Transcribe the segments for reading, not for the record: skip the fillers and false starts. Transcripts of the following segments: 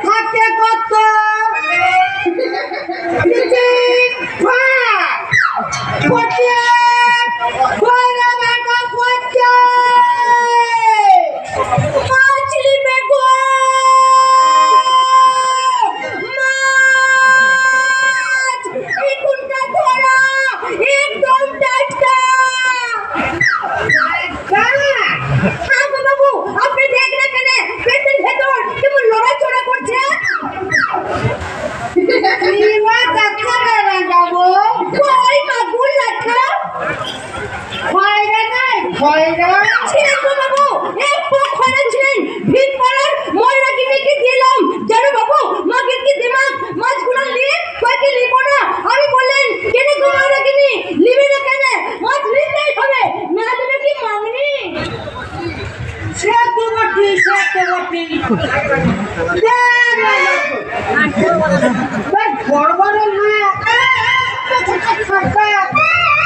থাকে কত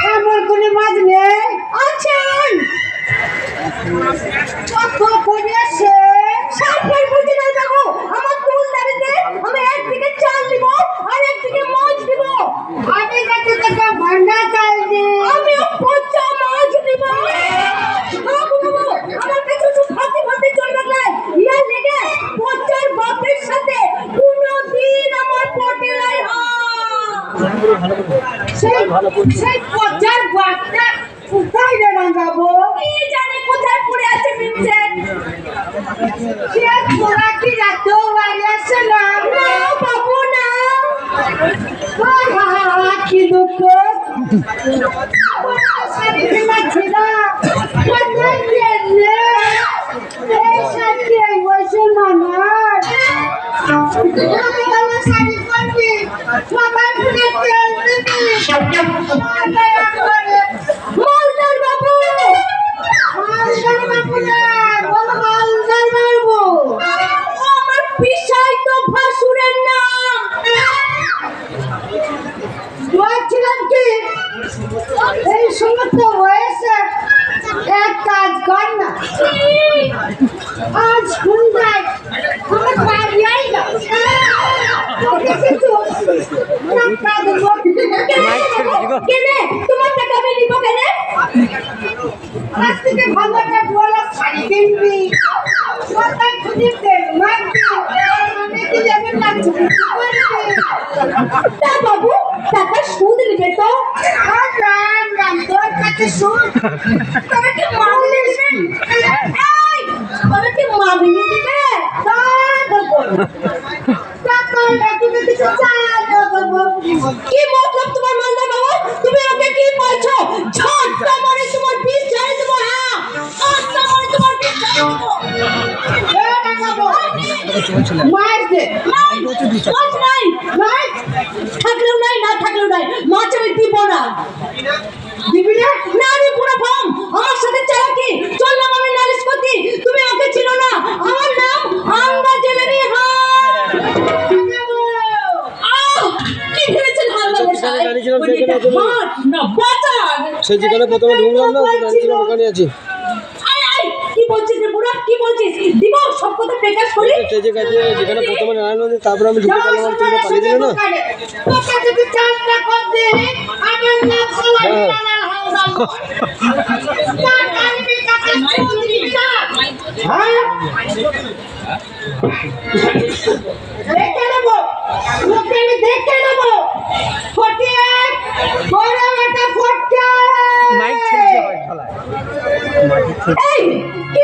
এমন কোন মাছ নেই আছেন কত পড়িয়েছে সাপের বুঝি না দেখো আমার কোন দাঁড়িতে আমি একদিকে চাল দিব আর একদিকে মাছ দিব আমি কাছে টাকা ভান্ডা চাল দি আমি পচা মাছ দিব আমার কাছে তো ফাটি ফাটি চলবে না ইয়া লেগে পচার বাপের সাথে কোনদিন আমার পটে নাই সেই পচার বাপটা কোথায় রে রাঙাবো কি জানি কোথায় পড়ে আছে মিনছে সে তোরা কি রাতেও বাড়ি আসে না বাবু না কি দুঃখ সারিতে মাছিল কোথায় গেলে এই সাথে এই বসে মামার আমি আমার শাড়ি করবি সবাই পুরে তেল দিবি মালদার বাবু না মালদার মারবো আমার পিসাই তো ভাসুরের নাম বলছিলাম কি এই সমস্ত হয়েছে এক কাজ কর না আজ সন্ধ্যায় আমার বাড়ি আইলো কেনে তোমার টাকা আমি নিব কেনে আজ থেকে ভালো একটা বলা শাড়ি কিনবি সবাই খুঁজিতে মারবি আমি কি যাবে না তা বাবু টাকা সুদ নেবে তো রাম রাম তোর কাছে সুদ তবে কি মাগনি তবে কি মাগনি দিবে তা দেখো টাকা তুমি কিছু চাল দেবো কি মতলব তোমার মালদা বাবা তুমি ওকে কি বলছো ঝটকা মারে তোমার পিস ছেড়ে দেবো হ্যাঁ ঝটকা মারে তোমার পিস ছেড়ে দেবো মার দে মাছ নাই মাছ থাকলেও নাই না থাকলেও নাই মাছ আমি দিব না দিবি না না আমি পুরো ফাম আমার সাথে চালাকি চললাম আমি নালিশ করতে তুমি ওকে ছিল না আমার নাম আঙ্গা জেলেনি কি ভেবেছেন হালকা বসা না বাঁচান সে যেখানে প্রথমে ঢুকলাম না জানিছিলাম ওখানে আছি কি বলছিস রে বুড়া কি বলছিস দিব সব কথা প্রকাশ করি স্টেজে কাছে যেখানে প্রথমে নারায়ণ তারপর আমি ঢুকে গেলাম তুমি পালিয়ে দিলে না তোকে যদি চালটা কর দে আমার নাম সবাই বানাল হাওদাল তার কাছে কাছে চুরি হ্যাঁ দেখে নেব লোকে আমি দেখে নেব ফটিয়ে বড় একটা ফটকা মাইক ছেড়ে হয় ঢালায় এই কি